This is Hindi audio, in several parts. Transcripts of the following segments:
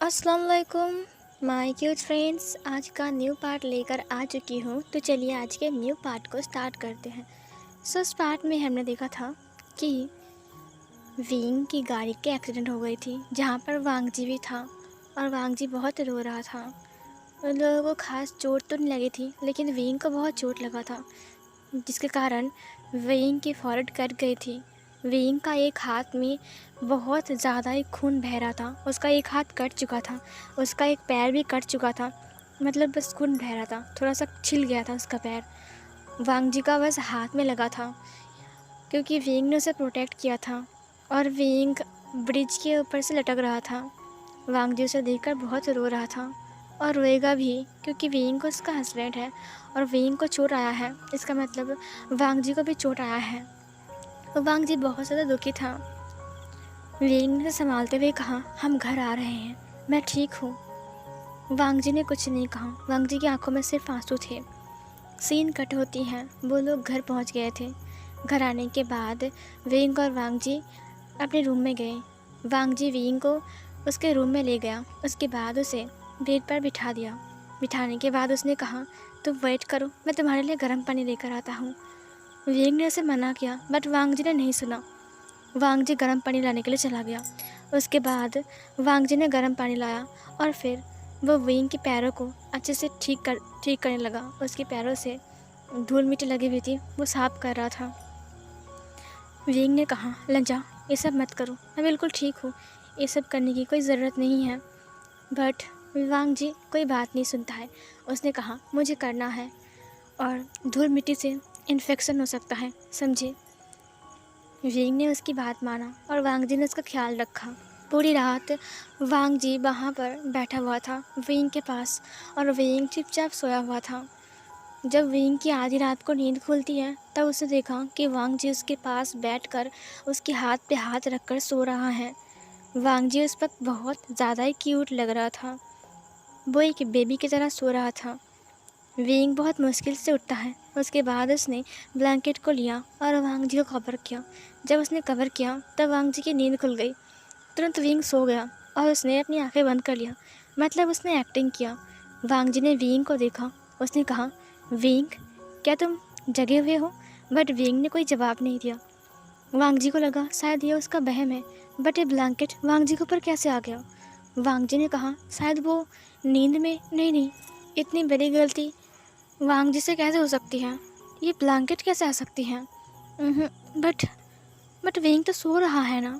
अस्सलाम वालेकुम माय क्यूट फ्रेंड्स। आज का न्यू पार्ट लेकर आ चुकी हूँ, तो चलिए आज के न्यू पार्ट को स्टार्ट करते हैं। इस पार्ट में हमने देखा था कि विंग की गाड़ी के एक्सीडेंट हो गई थी, जहाँ पर वांगजी भी था और वांगजी बहुत रो रहा था। उन लोगों को खास चोट तो नहीं लगी थी, लेकिन विंग को बहुत चोट लगा था, जिसके कारण विंग की फॉरहेड कट गई थी। विंग का एक हाथ में बहुत ज़्यादा ही खून बह रहा था, उसका एक हाथ कट चुका था, उसका एक पैर भी कट चुका था, मतलब बस खून बह रहा था, थोड़ा सा छिल गया था उसका पैर। वांगजी का बस हाथ में लगा था, क्योंकि विंग ने उसे प्रोटेक्ट किया था और विंग ब्रिज के ऊपर से लटक रहा था। वांगजी उसे देखकर बहुत रो रहा था और रोएगा भी, क्योंकि विंग को उसका हस्बैंड है और विंग को चोट आया है, इसका मतलब वांगजी को भी चोट आया है। और वांगजी बहुत ज़्यादा दुखी था। विंग ने संभालते हुए कहा, हम घर आ रहे हैं, मैं ठीक हूँ। वांगजी ने कुछ नहीं कहा, वांगजी की आंखों में सिर्फ आंसू थे। सीन कट होती है, वो लोग घर पहुँच गए थे। घर आने के बाद विंग और वांगजी अपने रूम में गए। वांगजी विंग को उसके रूम में ले गया, उसके बाद उसे बेड पर बिठा दिया। बिठाने के बाद उसने कहा, तुम वेट करो, मैं तुम्हारे लिए गर्म पानी लेकर आता हूँ। विंग ने उसे मना किया, बट वांगजी ने नहीं सुना। वांगजी गर्म पानी लाने के लिए चला गया। उसके बाद वांगजी ने गर्म पानी लाया और फिर वो विंग के पैरों को अच्छे से ठीक करने लगा। उसके पैरों से धूल मिट्टी लगी हुई थी, वो साफ कर रहा था। विंग ने कहा, लंजा, ये सब मत करो, मैं बिल्कुल ठीक हूँ, ये सब करने की कोई ज़रूरत नहीं है। बट वांगजी कोई बात नहीं सुनता है। उसने कहा, मुझे करना है और धूल मिट्टी से इन्फेक्शन हो सकता है, समझे। विंग ने उसकी बात माना और वांगजी ने उसका ख्याल रखा। पूरी रात वांगजी वहाँ पर बैठा हुआ था विंग के पास, और विंग चुपचाप सोया हुआ था। जब विंग की आधी रात को नींद खुलती है, तब उसने देखा कि वांगजी उसके पास बैठकर उसके हाथ पे हाथ रखकर सो रहा है। वांगजी उस वक्त बहुत ज़्यादा ही क्यूट लग रहा था, वो एक बेबी की तरह सो रहा था। विंग बहुत मुश्किल से उठता है। उसके बाद उसने ब्लैंकेट को लिया और वांगजी को कवर किया। जब उसने कवर किया तब वांगजी की नींद खुल गई। तुरंत विंग सो गया और उसने अपनी आंखें बंद कर लिया, मतलब उसने एक्टिंग किया। वांगजी ने विंग को देखा। उसने कहा, विंग, क्या तुम जगे हुए हो? बट विंग ने कोई जवाब नहीं दिया। वांगजी को लगा शायद ये उसका वहम है, बट ये ब्लैंकेट वांगजी के ऊपर कैसे आ गया? वांगजी ने कहा, शायद वो नींद में। नहीं, इतनी बड़ी गलती वांगजी से कैसे हो सकती है? ये ब्लैंकेट कैसे आ सकती है? बट विंग तो सो रहा है ना।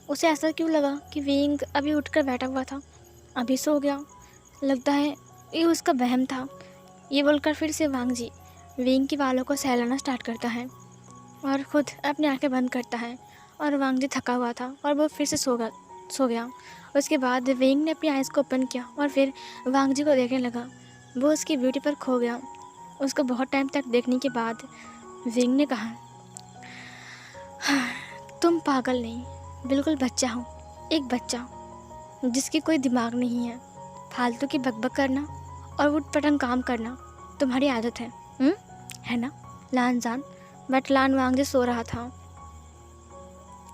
उसे ऐसा क्यों लगा कि विंग अभी उठकर बैठा हुआ था, अभी सो गया? लगता है ये उसका वहम था। ये बोलकर फिर से वांगजी विंग के बालों को सहलाना स्टार्ट करता है और ख़ुद अपनी आंखें बंद करता है। और वांगजी थका हुआ था और वो फिर से सो गया। उसके बाद विंग ने अपनी आइज़ को ओपन किया और फिर वांगजी को देखने लगा। वो उसकी ब्यूटी पर खो गया। उसको बहुत टाइम तक देखने के बाद विंग ने कहा, तुम पागल नहीं, बिल्कुल बच्चा हो, एक बच्चा जिसकी कोई दिमाग नहीं है। फालतू की बकबक करना और उठ पटंग काम करना तुम्हारी आदत है, है ना लान जान? बट लान वांगजी सो रहा था।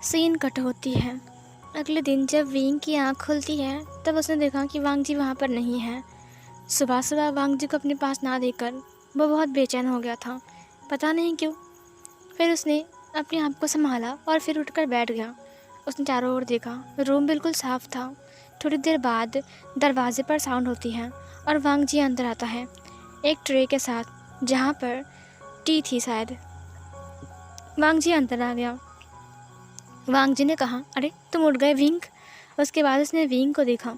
सीन कट होती है। अगले दिन जब विंग की आँख खुलती है, तब उसने देखा कि वांगजी वहाँ पर नहीं है। सुबह सुबह वांगजी को अपने पास ना देखकर वो बहुत बेचैन हो गया था, पता नहीं क्यों। फिर उसने अपने आप को संभाला और फिर उठकर बैठ गया। उसने चारों ओर देखा, रूम बिल्कुल साफ था। थोड़ी देर बाद दरवाजे पर साउंड होती है और वांगजी अंदर आता है एक ट्रे के साथ, जहाँ पर टी थी शायद। वांगजी अंदर आ गया। वांगजी ने कहा, अरे तुम उठ गए विंग। उसके बाद उसने विंग को देखा।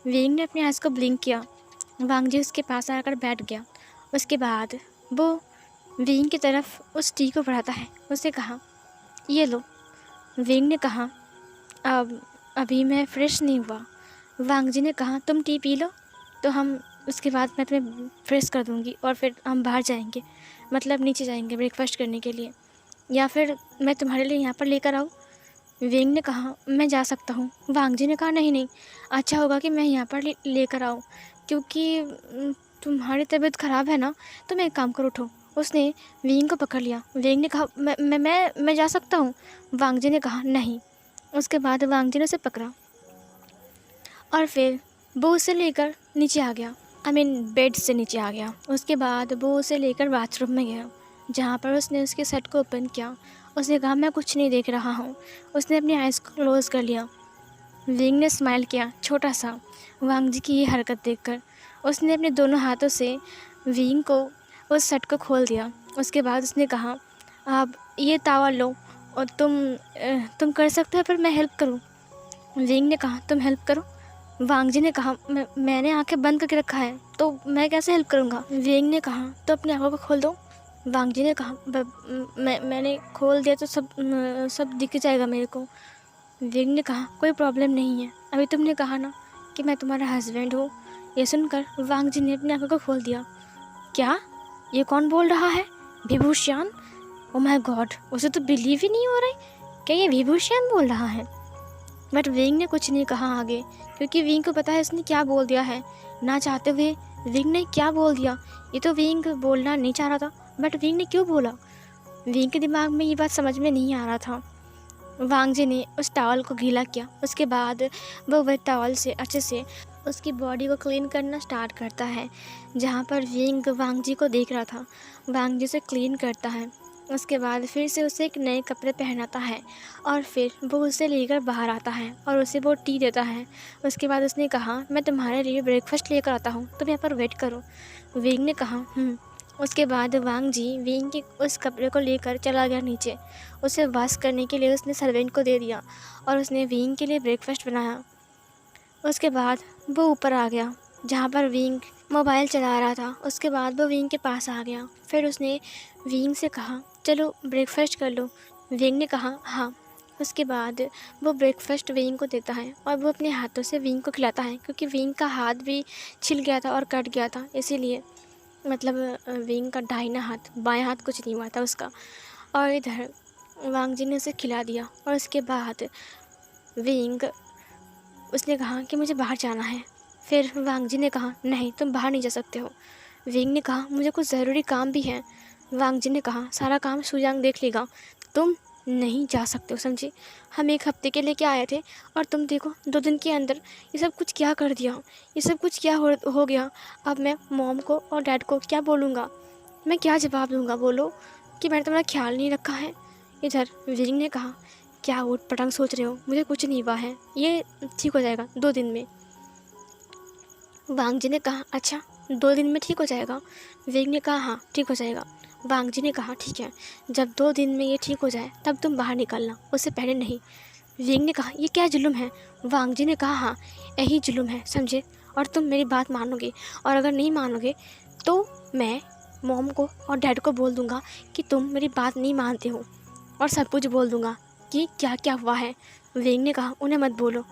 विंग ने अपनी आइज़ को ब्लिंक किया। वांगजी उसके पास आकर बैठ गया। उसके बाद वो विंग की तरफ उस टी को बढ़ाता है। उसने कहा, ये लो। विंग ने कहा, अभी मैं फ्रेश नहीं हुआ। वांगजी ने कहा, तुम टी पी लो, तो हम उसके बाद मैं तुम्हें फ्रेश कर दूँगी और फिर हम बाहर जाएंगे, मतलब नीचे जाएंगे ब्रेकफास्ट करने के लिए, या फिर मैं तुम्हारे लिए यहाँ पर लेकर आऊँ। विंग ने कहा, मैं जा सकता हूँ। वांगजी ने कहा, नहीं, अच्छा होगा कि मैं यहाँ पर लेकर आऊँ, क्योंकि तुम्हारी तबीयत ख़राब है ना, तो मैं एक काम करो, उठो। उसने विंग को पकड़ लिया। विंग ने कहा, मैं जा सकता हूँ। वांगजी ने कहा, नहीं। उसके बाद वांगजी ने उसे पकड़ा और फिर वो उसे लेकर नीचे आ गया, बेड से नीचे आ गया। उसके बाद वो उसे लेकर बाथरूम में गया, जहाँ पर उसने उसके शर्ट को ओपन किया। उसने कहा मैं कुछ नहीं देख रहा हूँ। उसने अपनी आइज़ को क्लोज़ कर लिया। विंग ने स्माइल किया छोटा सा वांग जी की ये हरकत देखकर। उसने अपने दोनों हाथों से विंग को उस शर्ट को खोल दिया। उसके बाद उसने कहा आप ये तावा लो और तुम कर सकते हो, पर मैं हेल्प करूँ। विंग ने कहा तुम हेल्प करो। वांग जी ने कहा मैंने आंखें बंद करके रखा है तो मैं कैसे हेल्प करूँगा। विंग ने कहा तो अपनी आंखों को खोल दो। वांग जी ने कहा मैंने खोल दिया तो सब दिख जाएगा मेरे को। विंग ने कहा कोई प्रॉब्लम नहीं है, अभी तुमने कहा ना कि मैं तुम्हारा हस्बैंड हूँ। ये सुनकर वांग जी ने अपनी आंखों को खोल दिया। क्या ये कौन बोल रहा है? विभूषण। ओ माय गॉड, उसे तो बिलीव ही नहीं हो रहा है। क्या ये विभूषण बोल रहा है? बट विंग ने कुछ नहीं कहा आगे, क्योंकि विंग को पता है उसने क्या बोल दिया है। ना चाहते हुए विंग ने क्या बोल दिया। ये तो विंग बोलना नहीं चाह रहा था, बट विंग ने क्यों बोला? विंग के दिमाग में ये बात समझ में नहीं आ रहा था। वांग जी ने उस टॉवल को गीला किया। उसके बाद वो वेट टॉवल से अच्छे से उसकी बॉडी को क्लीन करना स्टार्ट करता है। जहाँ पर विंग वांग जी को देख रहा था, वांग जी से क्लीन करता है। उसके बाद फिर से उसे एक नए कपड़े पहनाता है और फिर वो उसे लेकर बाहर आता है और उसे वो टी देता है। उसके बाद उसने कहा मैं तुम्हारे लिए ब्रेकफास्ट लेकर आता हूँ, तुम यहाँ पर वेट करो। विंग ने कहा उसके बाद वांग जी विंग के उस कपड़े को लेकर चला गया नीचे। उसे वॉश करने के लिए उसने सर्वेंट को दे दिया और उसने विंग के लिए ब्रेकफास्ट बनाया। उसके बाद वो ऊपर आ गया जहाँ पर विंग मोबाइल चला रहा था। उसके बाद वो विंग के पास आ गया। फिर उसने विंग से कहा चलो ब्रेकफास्ट कर लो। विंग ने कहा हाँ। उसके बाद वो ब्रेकफास्ट विंग को देता है और वो अपने हाथों से विंग को खिलाता है, क्योंकि विंग का हाथ भी छिल गया था और कट गया था, इसीलिए मतलब विंग का दाहिना हाथ, बायां हाथ कुछ नहीं हुआ था उसका। और इधर वांग जी ने उसे खिला दिया और उसके बाद विंग उसने कहा कि मुझे बाहर जाना है। फिर वांग जी ने कहा नहीं तुम बाहर नहीं जा सकते हो। विंग ने कहा मुझे कुछ ज़रूरी काम भी है। वांग जी ने कहा सारा काम सुजांग देख लेगा, तुम नहीं जा सकते हो, समझे। हम एक हफ्ते के लिए क्या आए थे और तुम देखो 2 दिन के अंदर ये सब कुछ क्या कर दिया, ये सब कुछ क्या हो गया। अब मैं मॉम को और डैड को क्या बोलूँगा, मैं क्या जवाब दूँगा? बोलो कि मैंने तुम्हारा ख्याल नहीं रखा है। इधर विंग ने कहा क्या ऊट पटांग सोच रहे हो, मुझे कुछ नहीं हुआ है, ये ठीक हो जाएगा 2 दिन में। वांग जी ने कहा अच्छा 2 दिन में ठीक हो जाएगा? विंग ने कहा हाँ ठीक हो जाएगा। वांग जी ने कहा ठीक है, जब 2 दिन में ये ठीक हो जाए तब तुम बाहर निकलना, उससे पहले नहीं। विंग ने कहा ये क्या जुल्म है? वांग जी ने कहा हाँ यही जुल्म है, समझे। और तुम मेरी बात मानोगे, और अगर नहीं मानोगे तो मैं मॉम को और डैड को बोल दूँगा कि तुम मेरी बात नहीं मानते हो, और सब कुछ बोल दूँगा कि क्या क्या हुआ है। विंग ने कहा उन्हें मत बोलो,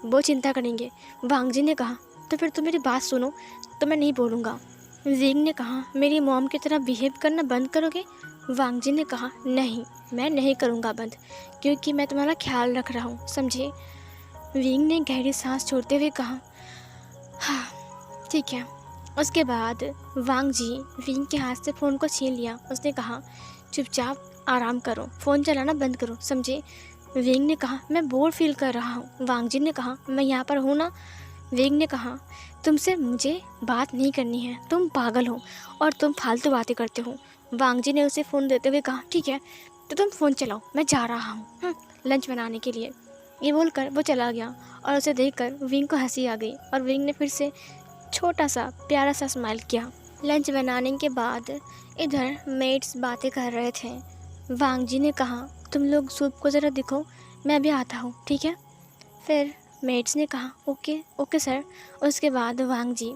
वो चिंता करेंगे। वांग जी ने कहा तो फिर तुम मेरी बात सुनो, तो मैं नहीं बोलूँगा। विंग ने कहा मेरी मॉम की तरह बिहेव करना बंद करोगे? वांग जी ने कहा नहीं, मैं नहीं करूँगा बंद, क्योंकि मैं तुम्हारा ख्याल रख रहा हूँ, समझे। विंग ने गहरी सांस छोड़ते हुए कहा हाँ ठीक है। उसके बाद वांग जी विंग के हाथ से फ़ोन को छीन लिया। उसने कहा चुपचाप आराम करो, फ़ोन चलाना बंद करो, समझे। विंग ने कहा मैं बोर फील कर रहा हूँ। वांग जी ने कहा मैं यहाँ पर हूँ ना। विंग ने कहा तुमसे मुझे बात नहीं करनी है, तुम पागल हो और तुम फालतू बातें करते हो। वांग जी ने उसे फ़ोन देते हुए कहा ठीक है तो तुम फ़ोन चलाओ, मैं जा रहा हूँ लंच बनाने के लिए। ये बोलकर वो चला गया और उसे देखकर विंग को हंसी आ गई और विंग ने फिर से छोटा सा प्यारा सा स्माइल किया। लंच बनाने के बाद इधर मेट्स बातें कर रहे थे। वांग जी ने कहा तुम लोग सूप को ज़रा दिखो, मैं अभी आता हूँ, ठीक है। फिर मेट्स ने कहा ओके ओके सर। उसके बाद वांग जी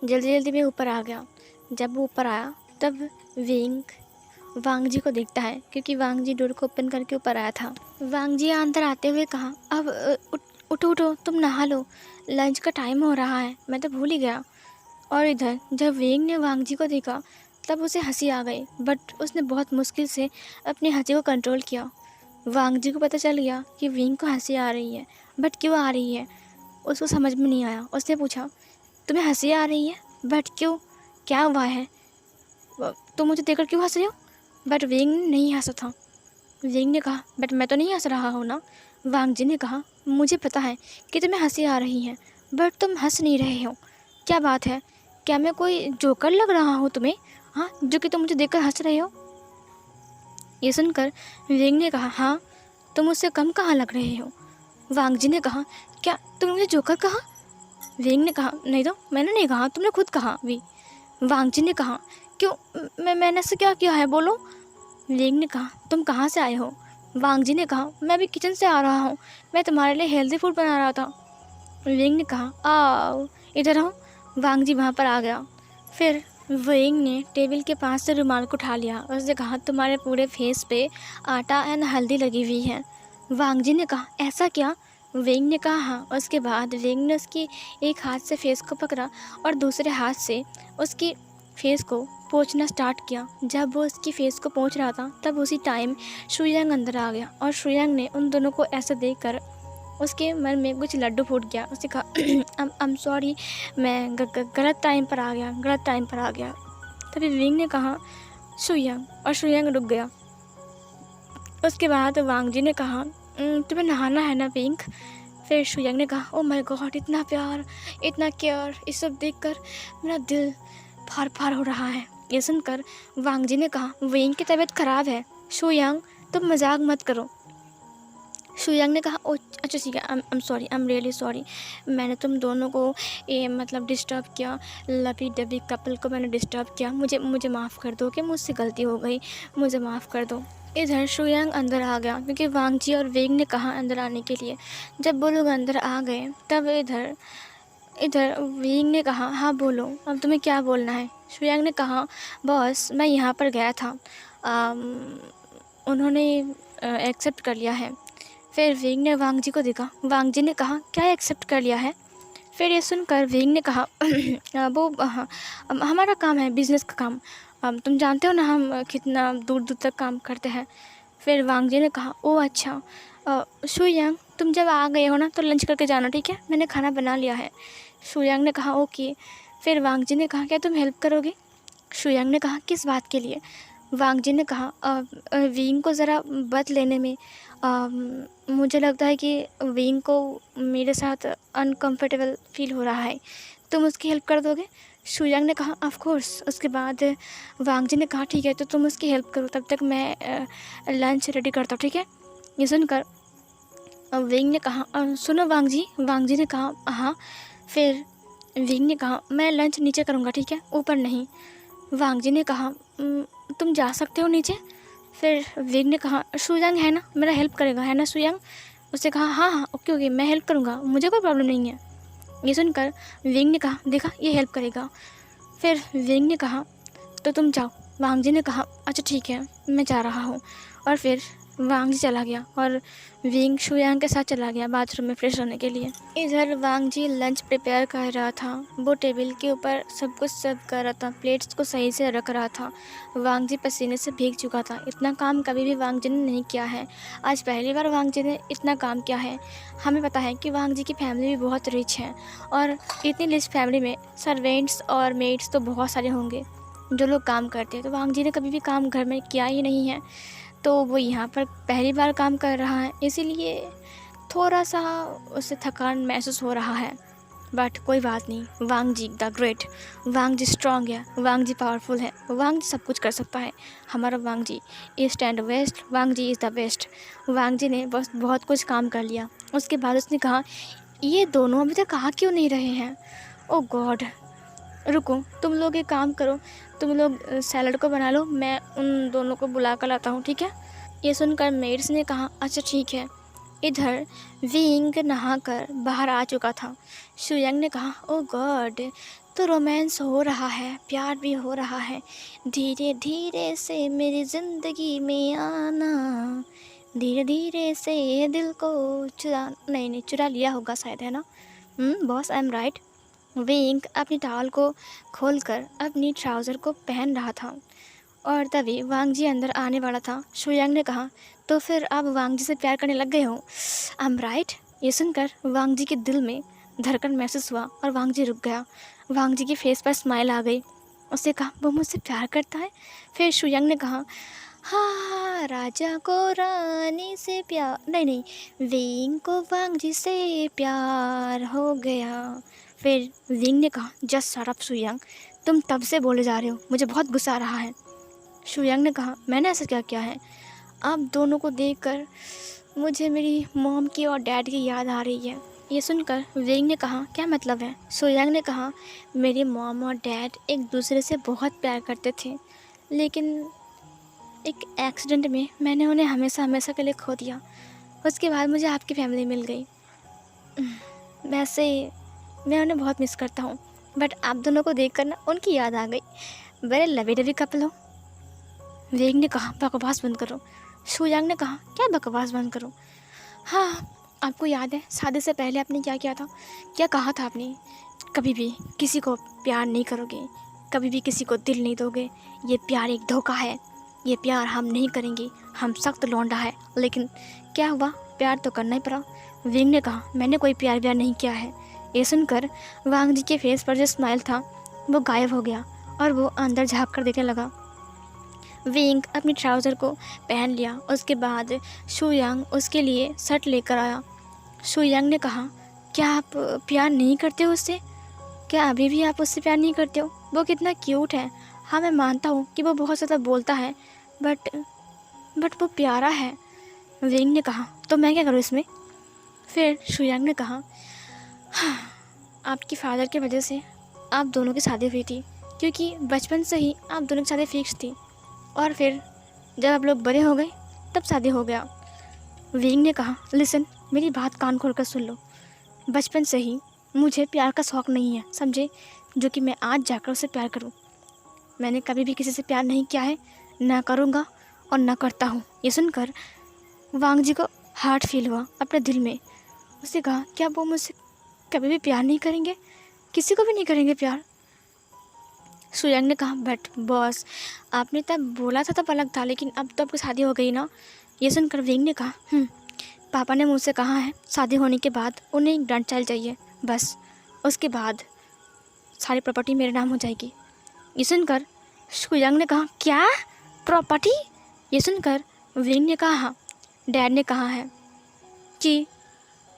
जल्दी जल्दी में ऊपर आ गया। जब वो ऊपर आया तब विंग वांग जी को देखता है, क्योंकि वांग जी डोर को ओपन करके ऊपर आया था। वांग जी अंदर आते हुए कहा अब उठो उठो, तुम नहा लो, लंच का टाइम हो रहा है, मैं तो भूल ही गया। और इधर जब विंग ने वांग जी को देखा तब उसे हंसी आ गई, बट उसने बहुत मुश्किल से अपनी हंसी को कंट्रोल किया। वांग जी को पता चल गया कि विंग को हंसी आ रही है, बट क्यों आ रही है उसको समझ में नहीं आया। उसने पूछा तुम्हें हंसी आ रही है, बट क्यों, क्या हुआ है, तुम मुझे देखकर क्यों हंस रहे हो? बट विंग नहीं हंसा था। विंग ने कहा बट मैं तो नहीं हंस रहा हूँ ना। वांग जी ने कहा मुझे पता है कि तुम्हें हंसी आ रही है, बट तुम हंस नहीं रहे हो, क्या बात है? क्या मैं कोई जोकर लग रहा हूँ तुम्हें? हाँ, जो कि तुम मुझे देखकर हंस रहे हो। ये सुनकर वेंग ने कहा, हाँ, तुम मुझसे कम कहाँ लग रहे हो। वांग जी ने कहा, क्या तुमने मुझे जोकर कहा? वेंग ने कहा, नहीं तो मैंने नहीं कहा, तुमने खुद कहा भी। वांग जी ने कहा, क्यों, मैंने ऐसा क्या किया है, बोलो। वेंग ने कहा, तुम कहाँ से आए हो? वांग जी ने कहा, मैं अभी किचन से आ रहा हूँ, मैं तुम्हारे लिए हेल्दी फूड बना रहा था। वेंग ने कहा, आओ इधर आओ। वांग जी वहाँ पर आ गया। फिर वेंग ने टेबल के पास से रुमाल को उठा लिया और उसने कहा, तुम्हारे पूरे फेस पे आटा एंड हल्दी लगी हुई है। वांग जी ने कहा, ऐसा क्या? वेंग ने कहा, हाँ। उसके बाद वेंग ने उसकी एक हाथ से फेस को पकड़ा और दूसरे हाथ से उसकी फेस को पोंछना स्टार्ट किया। जब वो उसकी फेस को पोंछ रहा था तब उसी टाइम शुयांग अंदर आ गया और शुयांग ने उन दोनों को ऐसा देखकर उसके मन में कुछ लड्डू फूट गया। उसने कहा, I'm सॉरी, मैं गलत टाइम पर आ गया। तभी विंग ने कहा, शुयांग, और शुयांग रुक गया। उसके बाद वांग जी ने कहा, तुम्हें नहाना है ना विंग? फिर शुयांग ने कहा, ओह माय गॉड, इतना प्यार, इतना केयर, ये सब देखकर मेरा दिल फार फार हो रहा है। ये सुनकर वांग जी ने कहा, विंग की तबीयत ख़राब है। शुयांग, तुम मजाक मत करो। शुयांग ने कहा, ओ अच्छा ठीक है, I am sorry, I am really sorry, मैंने तुम दोनों को मतलब डिस्टर्ब किया, लवी डबी कपल को मैंने डिस्टर्ब किया, मुझे माफ़ कर दो कि मुझसे गलती हो गई, मुझे माफ़ कर दो। इधर शुयांग अंदर आ गया क्योंकि वांग जी और वेंग ने कहा अंदर आने के लिए। जब वो लोग अंदर आ गए तब इधर इधर वेंग ने कहा, हाँ बोलो, अब तुम्हें क्या बोलना है? शुयांग ने कहा, बॉस, मैं यहाँ पर गया था, उन्होंने एक्सेप्ट कर लिया है। फिर वेंग ने वांग जी को देखा। वांग जी ने कहा, क्या एक्सेप्ट कर लिया है? फिर ये सुनकर वेंग ने कहा, वो हमारा काम है, बिज़नेस का काम, तुम जानते हो ना हम कितना दूर दूर तक काम करते हैं। फिर वांग जी ने कहा, ओह अच्छा, शुयांग, तुम जब आ गए हो ना तो लंच करके जाना, ठीक है? मैंने खाना बना लिया है। शुयांग ने कहा, ओके। फिर वांग जी ने कहा, क्या तुम हेल्प करोगे? शुयांग ने कहा, किस बात के लिए? वांग जी ने कहा, विंग को ज़रा बत लेने में, मुझे लगता है कि विंग को मेरे साथ अनकंफर्टेबल फील हो रहा है, तुम उसकी हेल्प कर दोगे? शुयांग ने कहा, ऑफ कोर्स। उसके बाद वांग जी ने कहा, ठीक है, तो तुम उसकी हेल्प करो, तब तक मैं लंच रेडी करता हूँ, ठीक है? ये सुनकर विंग ने कहा, सुनो वांग जी। वांग जी ने कहा, हाँ। फिर विंग ने कहा, मैं लंच नीचे करूँगा, ठीक है, ऊपर नहीं। वांग जी ने कहा, तुम जा सकते हो नीचे? फिर विंग ने कहा, शुयांग है ना, मेरा हेल्प करेगा, है ना शुयांग? उसने कहा, हाँ हाँ ओके ओके, मैं हेल्प करूँगा, मुझे कोई प्रॉब्लम नहीं है। ये सुनकर विंग ने कहा, देखा, ये हेल्प करेगा। फिर विंग ने कहा, तो तुम जाओ। वांग जी ने कहा, अच्छा ठीक है, मैं जा रहा हूँ। और फिर वांग जी चला गया और विंग शुयांग के साथ चला गया बाथरूम में फ्रेश होने के लिए। इधर वांग जी लंच प्रिपेयर कर रहा था। वो टेबल के ऊपर सब कुछ सर्व कर रहा था, प्लेट्स को सही से रख रहा था। वांग जी पसीने से भीग चुका था। इतना काम कभी भी वांग जी ने नहीं किया है, आज पहली बार वांग जी ने इतना काम किया है। हमें पता है कि वांग जी की फैमिली भी बहुत रिच है और इतनी रिच फैमिली में सर्वेंट्स और मेड्स तो बहुत सारे होंगे जो लोग काम करते हैं। तो वांग जी ने कभी भी काम घर में किया ही नहीं है, तो वो यहाँ पर पहली बार काम कर रहा है, इसीलिए थोड़ा सा उसे थकान महसूस हो रहा है। बट कोई बात नहीं, Wang ji the great, Wang ji strong है, वांग जी पावरफुल है, वांग जी सब कुछ कर सकता है। हमारा Wang ji east and west, Wang ji is the best. Wang ji ने बस बहुत कुछ काम कर लिया। उसके बाद उसने कहा, ये दोनों अभी तक आ क्यों नहीं रहे हैं? ओ गॉड, रुको, तुम लोग एक काम करो, तुम लोग सैलड को बना लो, मैं उन दोनों को बुला कर लाता हूँ, ठीक है? ये सुनकर मेड्स ने कहा, अच्छा ठीक है। इधर विंग नहाकर बाहर आ चुका था। शुयांग ने कहा, ओ गॉड, तो रोमांस हो रहा है, प्यार भी हो रहा है, धीरे धीरे से मेरी ज़िंदगी में आना, धीरे धीरे से दिल को नहीं चुरा लिया होगा शायद, है ना? Boss, I am right. Wing अपनी टॉवल को खोलकर अपनी ट्राउज़र को पहन रहा था और तभी वांग जी अंदर आने वाला था। शुयांग ने कहा, तो फिर आप वांग जी से प्यार करने लग गए हो? I am right. ये सुनकर वांग जी के दिल में धड़कन महसूस हुआ और वांग जी रुक गया। वांग जी के फेस पर स्माइल आ गई। उसने कहा, वो मुझसे प्यार करता है? फिर शुयांग ने कहा, हाँ, राजा को रानी से प्यार, नहीं नहीं, विंग को वांग जी से प्यार हो गया। फिर विंग ने कहा, जस्ट शट अप शुयांग, तुम तब से बोले जा रहे हो, मुझे बहुत गुस्सा आ रहा है। शुयांग ने कहा, मैंने ऐसा क्या किया है? आप दोनों को देखकर मुझे मेरी मॉम की और डैड की याद आ रही है। ये सुनकर विंग ने कहा, क्या मतलब है? शुयांग ने कहा, मेरी मॉम और डैड एक दूसरे से बहुत प्यार करते थे, लेकिन एक एक्सीडेंट में मैंने उन्हें हमेशा हमेशा के लिए खो दिया। उसके बाद मुझे आपकी फैमिली मिल गई। वैसे मैं उन्हें बहुत मिस करता हूँ, बट आप दोनों को देखकर ना उनकी याद आ गई। बड़े लवी डवी कपल हो। वेग ने कहा, बकवास बंद करो। शुयांग ने कहा, क्या बकवास बंद करो? हाँ, आपको याद है शादी से पहले आपने क्या किया था? क्या कहा था आपने? कभी भी किसी को प्यार नहीं करोगे, कभी भी किसी को दिल नहीं दोगे, ये प्यार एक धोखा है, ये प्यार हम नहीं करेंगे, हम सख्त लौंडा है। लेकिन क्या हुआ, प्यार तो करना ही पड़ा। विंग ने कहा, मैंने कोई प्यार व्यार नहीं किया है। ये सुनकर वांग जी के फेस पर जो स्माइल था वो गायब हो गया और वो अंदर झाँक कर देखने लगा। विंग अपनी ट्राउज़र को पहन लिया। उसके बाद शुयांग उसके लिए शर्ट लेकर आया। शुयांग ने कहा, क्या आप प्यार नहीं करते हो उससे? क्या अभी भी आप उससे प्यार नहीं करते हो? वो कितना क्यूट है। हाँ, मैं मानता हूँ कि वो बहुत ज़्यादा बोलता है, बट वो प्यारा है। विंग ने कहा, तो मैं क्या करूँ इसमें? फिर शुयांग ने कहा, हाँ, आपकी फादर की वजह से आप दोनों की शादी हुई थी, क्योंकि बचपन से ही आप दोनों की शादी फिक्स थी, और फिर जब आप लोग बड़े हो गए तब शादी हो गया। विंग ने कहा, लिसन, मेरी बात कान खोल कर सुन लो। बचपन से ही मुझे प्यार का शौक़ नहीं है, समझे, जो कि मैं आज जाकर उससे प्यार करूं। मैंने कभी भी किसी से प्यार नहीं किया है, ना करूंगा और ना करता हूं। ये सुनकर वांग जी को हार्ट फील हुआ अपने दिल में। उसने कहा, क्या वो मुझसे कभी भी प्यार नहीं करेंगे? किसी को भी नहीं करेंगे प्यार? शुयांग ने कहा, बट बॉस, आपने तब बोला था तब अलग था, लेकिन अब तो आपकी शादी हो गई ना। ये सुनकर विंग ने कहा, पापा ने मुझसे कहा है शादी होने के बाद उन्हें एक ग्रैंड चाइल्ड चाहिए, बस उसके बाद सारी प्रॉपर्टी मेरे नाम हो जाएगी। ये सुनकर शुयांग ने कहा, क्या प्रॉपर्टी? ये सुनकर विंग ने कहा, हाँ, डैड ने कहा है कि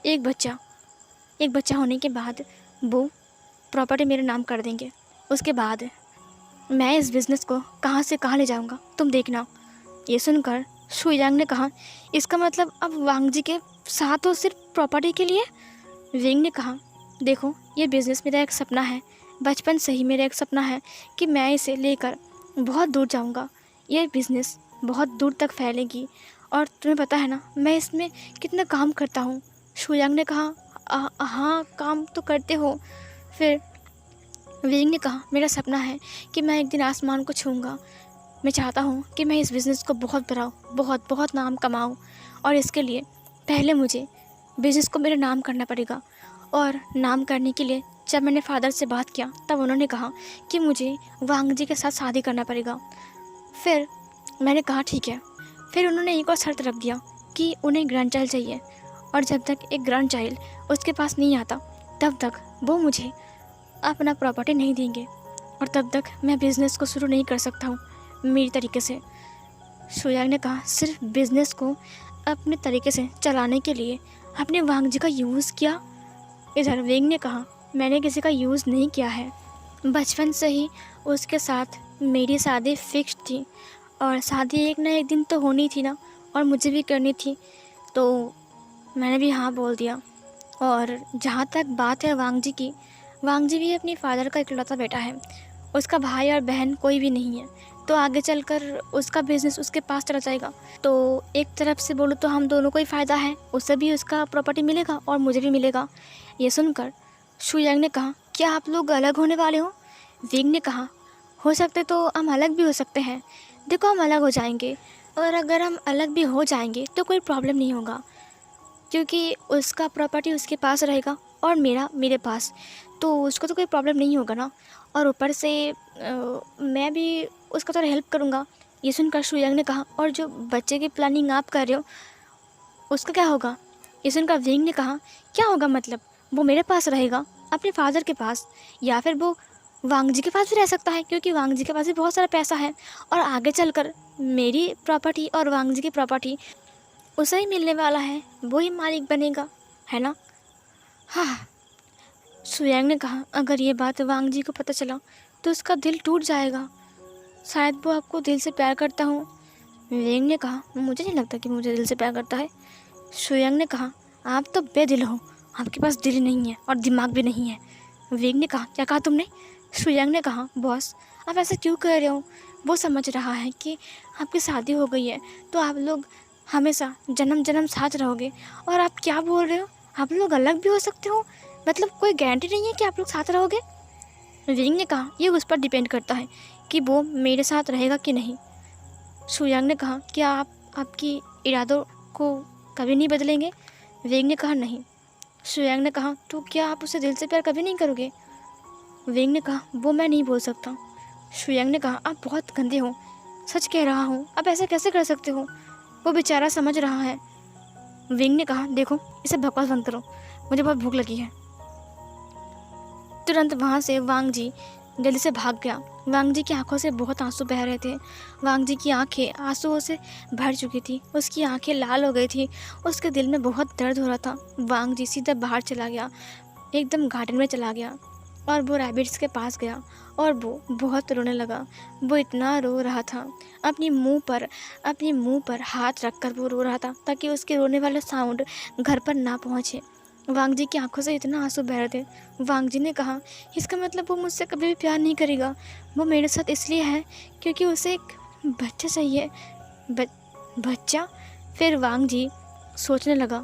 एक बच्चा होने के बाद वो प्रॉपर्टी मेरे नाम कर देंगे। उसके बाद मैं इस बिज़नेस को कहाँ से कहाँ ले जाऊँगा, तुम देखना। ये सुनकर शुयांग ने कहा, इसका मतलब अब वांग जी के साथ हो सिर्फ प्रॉपर्टी के लिए? विंग ने कहा, देखो, ये बिज़नेस मेरा एक सपना है, बचपन से ही मेरा एक सपना है कि मैं इसे लेकर बहुत दूर जाऊंगा। ये बिज़नेस बहुत दूर तक फैलेगी, और तुम्हें पता है ना मैं इसमें कितना काम करता हूँ। शुयांग ने कहा, हाँ, काम तो करते हो। फिर विंग ने कहा, मेरा सपना है कि मैं एक दिन आसमान को छूऊंगा। मैं चाहता हूँ कि मैं इस बिज़नेस को बहुत बढ़ाऊँ, बहुत बहुत नाम कमाऊँ, और इसके लिए पहले मुझे बिज़नेस को मेरा नाम करना पड़ेगा। और नाम करने के लिए जब मैंने फादर से बात किया तब उन्होंने कहा कि मुझे वांग जी के साथ शादी करना पड़ेगा। फिर मैंने कहा ठीक है। फिर उन्होंने एक और शर्त रख दिया कि उन्हें ग्रैंड चाइल्ड चाहिए, और जब तक एक ग्रैंड चाइल्ड उसके पास नहीं आता तब तक वो मुझे अपना प्रॉपर्टी नहीं देंगे, और तब तक मैं बिज़नेस को शुरू नहीं कर सकता हूँ मेरी तरीके से। शुयांग ने कहा, सिर्फ बिज़नेस को अपने तरीके से चलाने के लिए आपने वांग जी का यूज़ किया? इधर विंग ने कहा, मैंने किसी का यूज़ नहीं किया है। बचपन से ही उसके साथ मेरी शादी फिक्स थी, और शादी एक ना एक दिन तो होनी थी ना, और मुझे भी करनी थी, तो मैंने भी हाँ बोल दिया। और जहाँ तक बात है वांग जी की, वांग जी भी अपनी फादर का इकलौता बेटा है, उसका भाई और बहन कोई भी नहीं है, तो आगे चलकर उसका बिज़नेस उसके पास चला जाएगा। तो एक तरफ से बोलूँ तो हम दोनों को ही फ़ायदा है, उससे भी उसका प्रॉपर्टी मिलेगा और मुझे भी मिलेगा। ये सुनकर शुयांग ने कहा, क्या आप लोग अलग होने वाले हो? विंग ने कहा, हो सकते तो हम अलग भी हो सकते हैं। देखो, हम अलग हो जाएंगे, और अगर हम अलग भी हो जाएंगे तो कोई प्रॉब्लम नहीं होगा, क्योंकि उसका प्रॉपर्टी उसके पास रहेगा और मेरा मेरे पास, तो उसको तो कोई प्रॉब्लम नहीं होगा ना। और ऊपर से मैं भी उसका थोड़ा हेल्प करूँगा। ये सुनकर शुयांग ने कहा, और जो बच्चे की प्लानिंग आप कर रहे हो उसका क्या होगा? ये सुनकर विंग ने कहा, क्या होगा मतलब? वो मेरे पास रहेगा, अपने फादर के पास, या फिर वो वांग जी के पास भी रह सकता है, क्योंकि वांग जी के पास भी बहुत सारा पैसा है और आगे चलकर मेरी प्रॉपर्टी और वांग जी की प्रॉपर्टी उसे ही मिलने वाला है, वो ही मालिक बनेगा, है ना। हाँ, सुयांग ने कहा, अगर ये बात वांग जी को पता चला तो उसका दिल टूट जाएगा, शायद वो आपको दिल से प्यार करता हो। वेंग ने कहा, मुझे नहीं लगता कि मुझे दिल से प्यार करता है। शुयांग ने कहा, आप तो बेदिल हो, आपके पास दिल नहीं है और दिमाग भी नहीं है। वेंग ने कहा, क्या कहा तुमने? शुयांग ने कहा, बॉस आप ऐसा क्यों कह रहे हो? वो समझ रहा है कि आपकी शादी हो गई है तो आप लोग हमेशा जन्म जन्म साथ रहोगे, और आप क्या बोल रहे हो, आप लोग अलग भी हो सकते हो, मतलब कोई गारंटी नहीं है कि आप लोग साथ रहोगे। वेंग ने कहा, ये उस पर डिपेंड करता है कि वो मेरे साथ रहेगा कि नहीं। शुयांग ने कहा, क्या आप आपकी इरादों को कभी नहीं बदलेंगे? वेंग ने कहा, नहीं। शुयांग ने कहा, तो क्या आप उसे दिल से प्यार कभी नहीं करोगे? वेंग ने कहा, वो मैं नहीं बोल सकता। शुयांग ने कहा, आप बहुत गंदे हो, सच कह रहा हूँ, आप ऐसा कैसे कर सकते हो? वो बेचारा समझ रहा है। वेंग ने कहा, देखो इसे बकवास बंद करो, मुझे बहुत भूख लगी है। तुरंत वहाँ से वांग जी जल्दी से भाग गया। वांग जी की आंखों से बहुत आंसू बह रहे थे। वांग जी की आंखें आंसुओं से भर चुकी थी, उसकी आंखें लाल हो गई थी, उसके दिल में बहुत दर्द हो रहा था। वांग जी सीधा बाहर चला गया, एकदम गार्डन में चला गया और वो रैबिट्स के पास गया और वो बहुत रोने लगा। वो इतना रो रहा था, अपने मुंह पर हाथ रखकर वो रो रहा था ताकि उसके रोने वाला साउंड घर पर ना पहुँचे। वांग जी की आंखों से इतना आंसू बह रहे थे। वांग जी ने कहा, इसका मतलब वो मुझसे कभी भी प्यार नहीं करेगा, वो मेरे साथ इसलिए है क्योंकि उसे एक बच्चा चाहिए। बच्चा? फिर वांग जी सोचने लगा।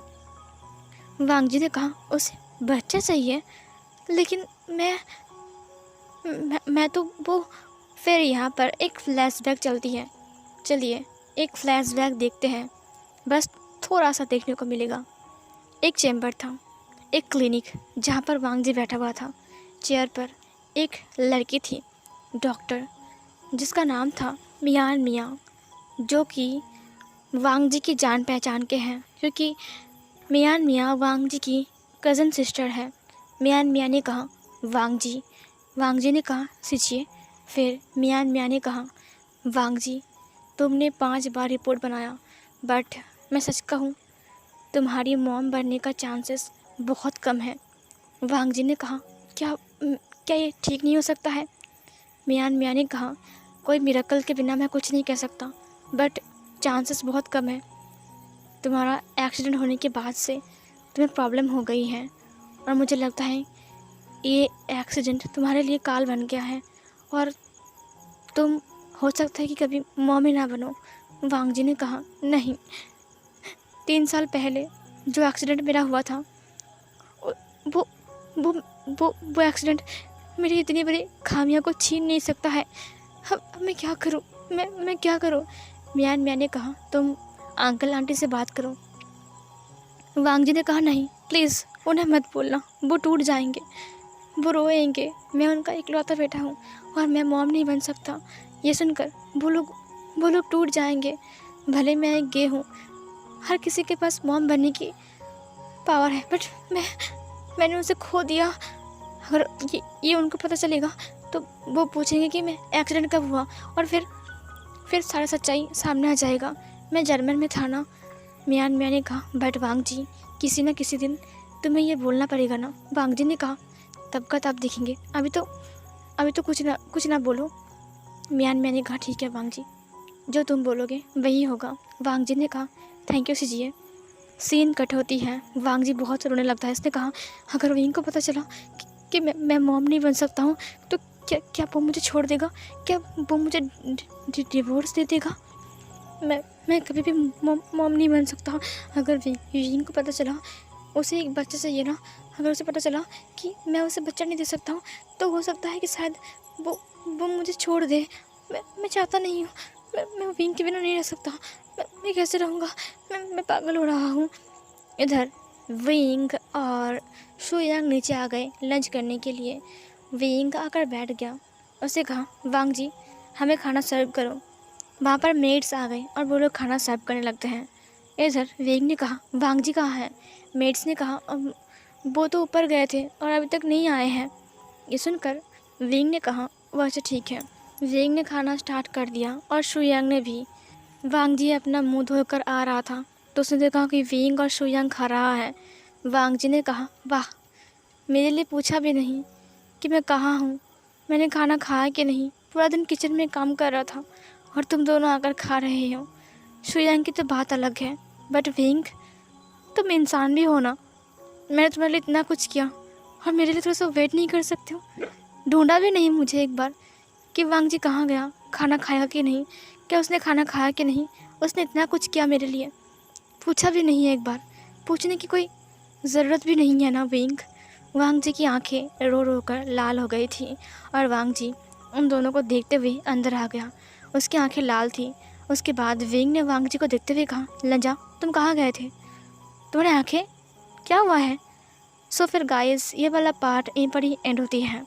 वांग जी ने कहा, उसे बच्चा चाहिए, लेकिन मैं तो वो। फिर यहाँ पर एक फ्लैशबैक चलती है। चलिए एक फ्लैशबैक देखते हैं, बस थोड़ा सा देखने को मिलेगा। एक चैम्बर था, एक क्लिनिक, जहाँ पर वांग जी बैठा हुआ था। चेयर पर एक लड़की थी, डॉक्टर, जिसका नाम था मियान मियाँ, जो कि वांग जी की जान पहचान के हैं, क्योंकि मियान मियाँ वांग जी की कज़न सिस्टर है। मियान मियाँ ने कहा, वांग जी ने कहा, सींचिए। फिर मियान मियाँ ने कहा, वांग जी तुमने 5 बार रिपोर्ट बनाया, बट मैं सच कहूँ तुम्हारी मॉम बनने का चांसेस बहुत कम है। वांग जी ने कहा, क्या ये ठीक नहीं हो सकता है? मियान मियाँ ने कहा, कोई मिरेकल के बिना मैं कुछ नहीं कह सकता, बट चांसेस बहुत कम है। तुम्हारा एक्सीडेंट होने के बाद से तुम्हें प्रॉब्लम हो गई है और मुझे लगता है ये एक्सीडेंट तुम्हारे लिए काल बन गया है और तुम हो सकता है कि कभी मॉम ही ना बनो। वांग जी ने कहा, नहीं, 3 साल पहले जो एक्सीडेंट मेरा हुआ था, वो वो वो एक्सीडेंट मेरी इतनी बड़ी खामियां को छीन नहीं सकता है। अब मैं क्या करूं? मैं क्या करूं? मियान मियाँ ने कहा, तुम अंकल आंटी से बात करो। वांग जी ने कहा, नहीं प्लीज़ उन्हें मत बोलना, वो टूट जाएंगे, वो रोएंगे, मैं उनका इकलौता बेटा हूँ और मैं मॉम नहीं बन सकता। ये सुनकर वो लोग टूट जाएंगे। भले मैं एक गे हूँ, हर किसी के पास मॉम बनने की पावर है, बट मैंने उसे खो दिया। अगर ये उनको पता चलेगा तो वो पूछेंगे कि मैं एक्सीडेंट कब हुआ, और फिर सारा सच्चाई सामने आ जाएगा। मैं जर्मन में था ना। मियान मियाँ ने कहा, बट वांग जी किसी न किसी दिन तुम्हें ये बोलना पड़ेगा ना। वांग जी ने कहा, तब का तब देखेंगे, अभी तो कुछ ना बोलो। मियान मियाँ ने कहा, ठीक है वांग जी, जो तुम बोलोगे वही होगा। वांग जी ने कहा, थैंक यू सीजिए। सीन कट होती है। वांग जी बहुत रोने लगता है। इसने कहा, अगर विंग को पता चला कि मैं मॉम नहीं बन सकता हूँ तो क्या वो मुझे छोड़ देगा? क्या वो मुझे डिवोर्स दे देगा? मैं कभी भी मॉम नहीं बन सकता। अगर विंग को पता चला, उसे एक बच्चा चाहिए ना, अगर उसे पता चला कि मैं उसे बच्चा नहीं दे सकता हूँ तो हो सकता है कि शायद वो मुझे छोड़ दे। मैं चाहता नहीं हूँ, मैं विंग के बिना नहीं रह सकता। मैं कैसे रहूँगा? मैं पागल हो रहा हूँ। इधर विंग और शुयांग नीचे आ गए लंच करने के लिए। विंग आकर बैठ गया। उसे कहा, वांग जी हमें खाना सर्व करो। वहाँ पर मेड्स आ गए और वो लोग खाना सर्व करने लगते हैं। इधर विंग ने कहा, वांग जी कहाँ हैं? मेड्स ने कहा, वो तो ऊपर गए थे और अभी तक नहीं आए हैं। ये सुनकर विंग ने कहा, वह अच्छा ठीक है। विंग ने खाना स्टार्ट कर दिया और शुयांग ने भी। वांग जी अपना मुंह धोकर आ रहा था तो उसने देखा कि विंग और शुयांग खा रहा है। वांग जी ने कहा, वाह, मेरे लिए पूछा भी नहीं कि मैं कहाँ हूँ, मैंने खाना खाया कि नहीं। पूरा दिन किचन में काम कर रहा था और तुम दोनों आकर खा रहे हो। शुयांग की तो बात अलग है, बट विंग, तुम इंसान भी हो ना। मैंने तुम्हारे लिए इतना कुछ किया और मेरे लिए थोड़ा सा वेट नहीं कर सकते हो? ढूंढा भी नहीं मुझे एक बार कि वांग जी कहाँ गया, खाना खाया कि नहीं, क्या उसने खाना खाया कि नहीं। उसने इतना कुछ किया मेरे लिए, पूछा भी नहीं है एक बार। पूछने की कोई ज़रूरत भी नहीं है ना विंग। वांग जी की आंखें रो रो कर लाल हो गई थी और वांग जी उन दोनों को देखते हुए अंदर आ गया। उसकी आंखें लाल थी। उसके बाद विंग ने वांग जी को देखते हुए कहा, लंजा, तुम कहाँ गए थे? तुम्हारी आंखें, क्या हुआ है? सो फिर गाइस, ये वाला पार्ट यहीं पर ही एंड होती है।